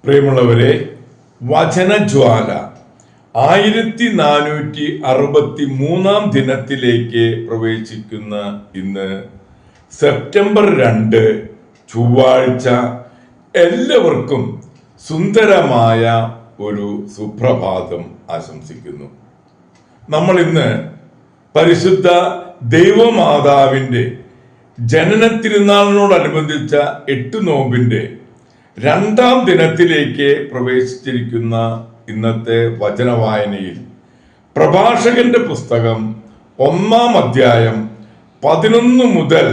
പ്രിയമുള്ളവരെ, വചനജ്വാല 1463 ദിനത്തിലേക്ക് പ്രവേശിക്കുന്ന ഇന്ന് സെപ്റ്റംബർ 2 ചൊവ്വാഴ്ച എല്ലാവർക്കും സുന്ദരമായ ഒരു സുപ്രഭാതം ആശംസിക്കുന്നു. നമ്മൾ ഇന്ന് പരിശുദ്ധ ദൈവമാതാവിൻ്റെ ജനന തിരുനാളിനോടനുബന്ധിച്ച 8 നോമ്പിന്റെ 2-ാം ദിനത്തിലേക്ക് പ്രവേശിച്ചിരിക്കുന്ന ഇന്നത്തെ വചനവായനയിൽ പ്രഭാഷകന്റെ പുസ്തകം 1-ാം അധ്യായം 11 മുതൽ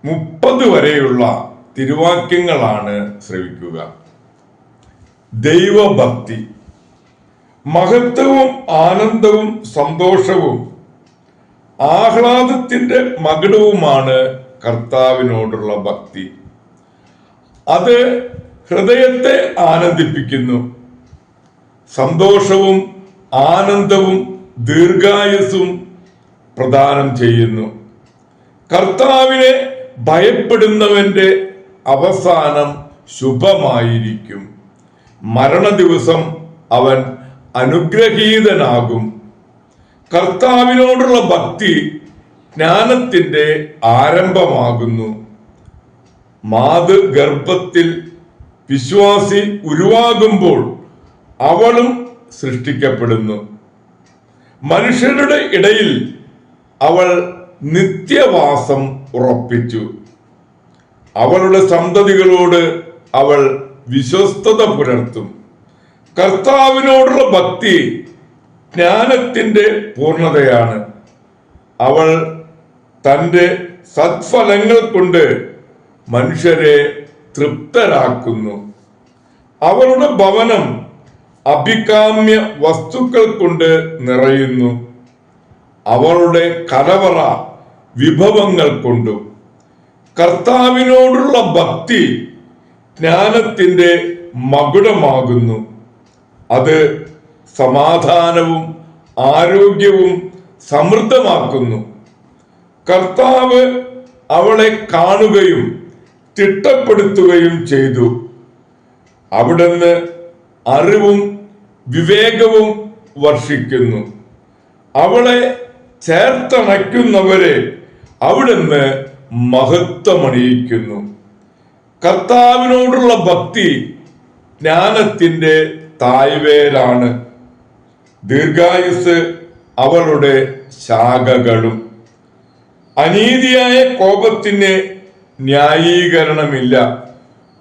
30 വരെയുള്ള തിരുവാക്യങ്ങളാണ് ശ്രവിക്കുക. ദൈവഭക്തി. മഹത്വവും ആനന്ദവും സന്തോഷവും ആഹ്ലാദത്തിന്റെ മകുടവുമാണ് കർത്താവിനോടുള്ള ഭക്തി. അത് ഹൃദയത്തെ ആനന്ദിപ്പിക്കുന്നു. സന്തോഷവും ആനന്ദവും ദീർഘായുസ്സും പ്രദാനം ചെയ്യുന്നു. കർത്താവിനെ ഭയപ്പെടുന്നവന്റെ അവസാനം ശുഭമായിരിക്കും. മരണദിവസം അവൻ അനുഗ്രഹീതനാകും. കർത്താവിനോടുള്ള ഭക്തി ജ്ഞാനത്തിന്റെ ആരംഭമാകുന്നു. മാതൃഗർഭത്തിൽ വിശ്വാസി ഉരുവാകുമ്പോൾ അവളും സൃഷ്ടിക്കപ്പെടുന്നു. മനുഷ്യരുടെ ഇടയിൽ അവൾ നിത്യവാസം ഉറപ്പിച്ചു. അവളുടെ സന്തതികളോട് അവൾ വിശ്വസ്തത പുലർത്തും. കർത്താവിനോടുള്ള ഭക്തി ജ്ഞാനത്തിന്റെ പൂർണ്ണതയാണ്. അവൾ തൻ്റെ സത്ഫലങ്ങൾ കൊണ്ട് മനുഷ്യരെ തൃപ്തരാക്കുന്നു. അവളുടെ ഭവനം അഭികാമ്യ വസ്തുക്കൾ കൊണ്ട് നിറയുന്നു. അവളുടെ കലവറ വിഭവങ്ങൾ കൊണ്ടും. കർത്താവിനോടുള്ള ഭക്തി ജ്ഞാനത്തിന്റെ മകുടമാകുന്നു. അത് സമാധാനവും ആരോഗ്യവും സമൃദ്ധമാക്കുന്നു. കർത്താവ് അവളെ കാണുകയും തിട്ടപ്പെടുത്തുകയും ചെയ്തു. അവിടുന്ന് അറിവും വിവേകവും വർഷിക്കുന്നു. അവളെ ചേർത്തണയ്ക്കുന്നവരെ അവിടുന്ന് മഹത്വമണിയിക്കുന്നു. കർത്താവിനോടുള്ള ഭക്തി ജ്ഞാനത്തിന്റെ തായ്വേരാണ്. ദീർഘായുസ് അവളുടെ ശാഖകളും. അനീതിയായ കോപത്തിന് ന്യായീകരണമില്ല.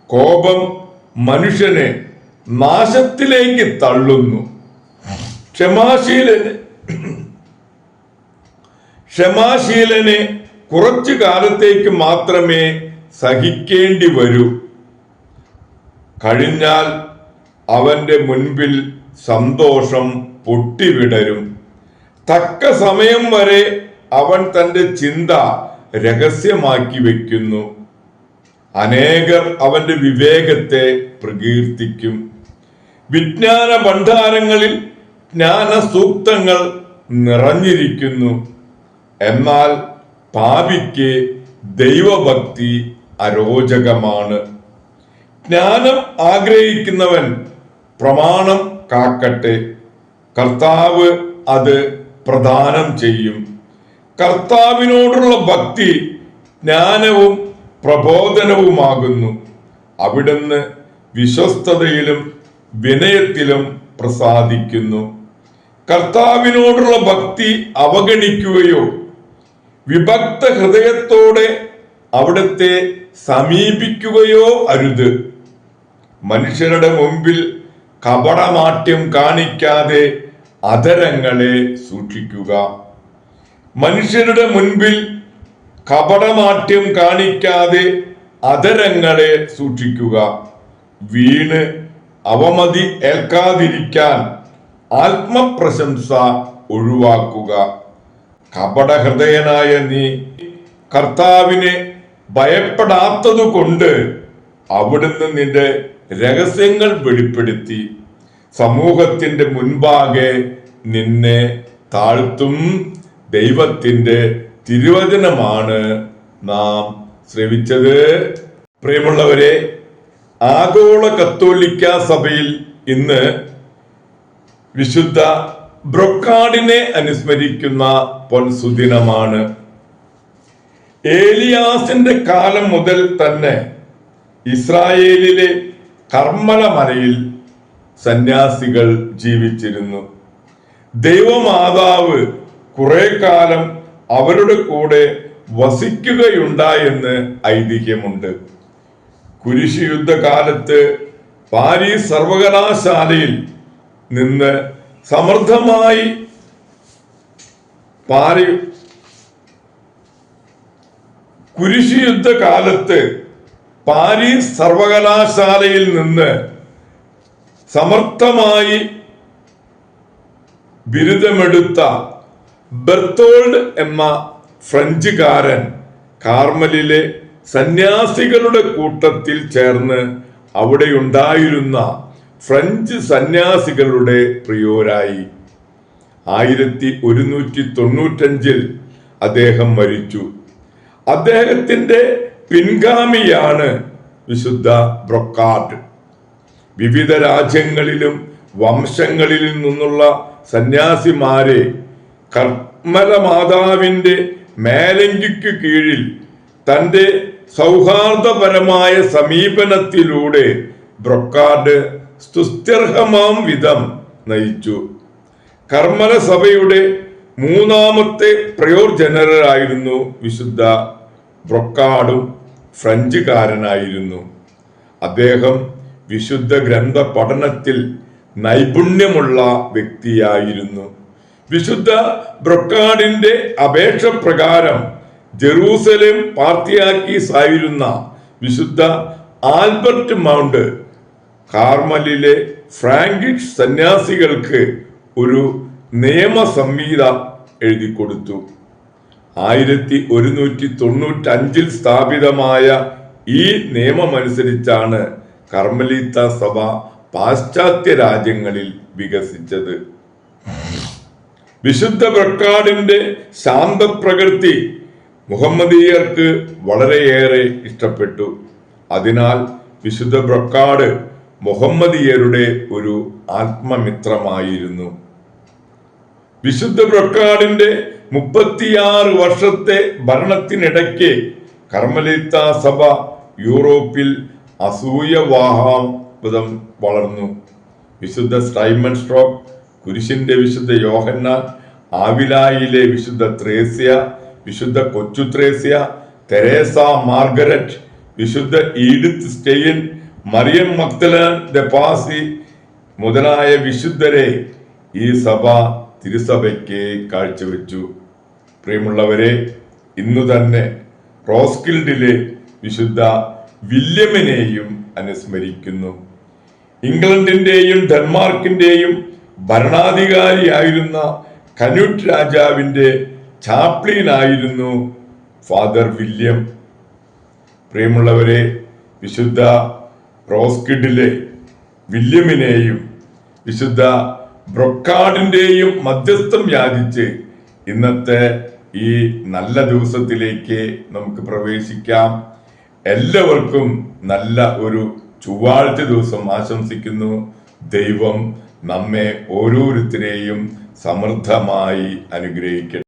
കോപം മനുഷ്യനെ നാശത്തിലേക്ക് തള്ളുന്നു. ക്ഷമാശീലനെ കുറച്ചു കാലത്തേക്ക് മാത്രമേ സഹിക്കേണ്ടി വരൂ. കഴിഞ്ഞാൽ അവന്റെ മുൻപിൽ സന്തോഷം പൊട്ടിവിടരും. തക്ക സമയം വരെ അവൻ തന്റെ ചിന്ത രഹസ്യമാക്കി വെക്കുന്നു. അനേകർ അവന്റെ വിവേകത്തെ പ്രകീർത്തിക്കും. വിജ്ഞാന ഭണ്ഡാരങ്ങളിൽ ജ്ഞാന സൂക്തങ്ങൾ നിറഞ്ഞിരിക്കുന്നു. എന്നാൽ പാപിക്ക് ദൈവഭക്തി അരോചകമാണ്. ജ്ഞാനം ആഗ്രഹിക്കുന്നവൻ പ്രമാണം കാക്കട്ടെ. കർത്താവ് അത് പ്രദാനം ചെയ്യും. കർത്താവിനോടുള്ള ഭക്തി ജ്ഞാനവും പ്രബോധനവുമാകുന്നു. അവിടുന്ന് വിശ്വസ്തതയിലും വിനയത്തിലും പ്രസാദിക്കുന്നു. കർത്താവിനോടുള്ള ഭക്തി അവഗണിക്കുകയോ വിഭക്ത ഹൃദയത്തോടെ അവിടുത്തെ സമീപിക്കുകയോ അരുത്. മനുഷ്യരുടെ മുമ്പിൽ കപടമാട്യം കാണിക്കാതെ അധരങ്ങളെ സൂക്ഷിക്കുക. മനുഷ്യരുടെ മുൻപിൽ കപടമാട്യം കാണിക്കാതെ അധരങ്ങളെ സൂക്ഷിക്കുക. വീണ് അവമതി ഏൽക്കാതിരിക്കാൻ ആത്മപ്രശംസ ഒഴിവാക്കുക. കപടഹൃദയനായ നീ കർത്താവിനെ ഭയപ്പെടാത്തതുകൊണ്ട് അവിടുന്ന് നിന്റെ രഹസ്യങ്ങൾ വെളിപ്പെടുത്തി സമൂഹത്തിന്റെ മുൻപാകെ നിന്നെ താഴ്ത്തും. ദൈവത്തിന്റെ തിരുവചനമാണ് നാം ശ്രവിച്ചത്. പ്രിയമുള്ളവരെ, ആഗോള കത്തോലിക്ക സഭയിൽ ഇന്ന് വിശുദ്ധ ബ്രൊക്കാർഡിനെ അനുസ്മരിക്കുന്ന പൊൻസുദിനമാണ്. ഏലിയാസിന്റെ കാലം മുതൽ തന്നെ ഇസ്രായേലിലെ കർമ്മല മലയിൽ സന്യാസികൾ ജീവിച്ചിരുന്നു. ദൈവമാതാവ് കുറെ കാലം അവരുടെ കൂടെ വസിക്കുകയുണ്ടായെന്ന് ഐതിഹ്യമുണ്ട്. കുരിശ് യുദ്ധകാലത്ത് പാരീസ് സർവകലാശാലയിൽ നിന്ന് സമൃദ്ധമായി കുരിശ് യുദ്ധകാലത്ത് പാരീസ് സർവകലാശാലയിൽ നിന്ന് സമർത്ഥമായി ബിരുദമെടുത്ത ബെർത്തോൾഡ് എന്ന ഫ്രഞ്ചുകാരൻ കാർമലിലെ സന്യാസികളുടെ കൂട്ടത്തിൽ ചേർന്ന് അവിടെയുണ്ടായിരുന്ന ഫ്രഞ്ച് സന്യാസികളുടെ പ്രിയോരായി. 1195 അദ്ദേഹം മരിച്ചു. അദ്ദേഹത്തിന്റെ പിൻഗാമിയാണ് വിശുദ്ധ ബ്രൊക്കാർഡ്. വിവിധ രാജ്യങ്ങളിലും വംശങ്ങളിൽ നിന്നുള്ള സന്യാസിമാരെ കർമ്മല മാതാവിന്റെ മേലങ്കിക്ക് കീഴിൽ തന്റെ സൗഹാർദ്ദപരമായ സമീപനത്തിലൂടെ ബ്രൊക്കാർഡ് സ്തുത്യർഹമാം വിധം നയിച്ചു. കർമ്മല സഭയുടെ 3ാമത്തെ പ്രയോർ ജനറൽ ആയിരുന്നു വിശുദ്ധ ബ്രൊക്കാർഡും ഫ്രഞ്ചുകാരനായിരുന്നു. അദ്ദേഹം വിശുദ്ധ ഗ്രന്ഥ പഠനത്തിൽ നൈപുണ്യമുള്ള വ്യക്തിയായിരുന്നു. വിശുദ്ധ ബ്രൊക്കാർഡിന്റെ അപേക്ഷ പ്രകാരം ജെറൂസലേം പാത്രിയാർക്കീസ് ആയിരുന്ന വിശുദ്ധ ആൽബർട്ട് മൗണ്ട് കാർമലിലെ ഫ്രാങ്കിഷ് സന്യാസികൾക്ക് ഒരു നിയമസംഹിത എഴുതി കൊടുത്തു. 1195 സ്ഥാപിതമായ ഈ നിയമമനുസരിച്ചാണ് കർമ്മലീത്ത സഭ പാശ്ചാത്യ രാജ്യങ്ങളിൽ വികസിച്ചത്. വിശുദ്ധ ബ്രൊക്കാർഡിന്റെ ശാന്തപ്രകൃതി മുഹമ്മദീയർക്ക് വളരെയേറെ ഇഷ്ടപ്പെട്ടു. അതിനാൽ വിശുദ്ധ ബ്രൊക്കാർഡ് മുഹമ്മദീയരുടെ ഒരു ആത്മമിത്രമായിരുന്നു. വിശുദ്ധ ബ്രൊക്കാർഡിന്റെ 36 വർഷത്തെ ഭരണത്തിനിടയ്ക്ക് കർമ്മലീത്ത സഭ യൂറോപ്പിൽ അസൂയവാഹം വളർന്നു. വിശുദ്ധ സ്റ്റൈമൺ സ്ട്രോക്ക്, കുരിശിന്റെ വിശുദ്ധ യോഹന്നാൻ, ആവിലായിലെ വിശുദ്ധ ത്രേസ്യ, വിശുദ്ധ കൊച്ചു ത്രേസ്യ, തെരേസ മാർഗരറ്റ്, വിശുദ്ധ Edith Stein, Mariyam Magdalene de Pazzi മുതലായ വിശുദ്ധരെ ഈ സഭ തിരുസഭയ്ക്ക് കാഴ്ചവെച്ചു. പ്രിയമുള്ളവരെ, ഇന്നു തന്നെ റോസ്കിൽഡിലെ വിശുദ്ധ വില്യമിനെയും അനുസ്മരിക്കുന്നു. ഇംഗ്ലണ്ടിന്റെയും ഡെൻമാർക്കിന്റെയും ഭരണാധികാരിയായിരുന്ന കനൂട്ട് രാജാവിന്റെ ചാപ്ലിനായിരുന്നു ഫാദർ വില്യം. പ്രിയമുള്ളവരെ, വിശുദ്ധ റോസ്കിഡിലെ വില്യമിനെയും വിശുദ്ധ ബ്രൊക്കാർഡിന്റെയും മധ്യസ്ഥം യാചിച്ച് ഇന്നത്തെ ഈ നല്ല ദിവസത്തിലേക്ക് നമുക്ക് പ്രവേശിക്കാം. എല്ലാവർക്കും നല്ല ഒരു ചൊവ്വാഴ്ച ദിവസം ആശംസിക്കുന്നു. ദൈവം നമ്മെ ഓരോരുത്തരെയും സമൃദ്ധമായി അനുഗ്രഹിക്കട്ടെ.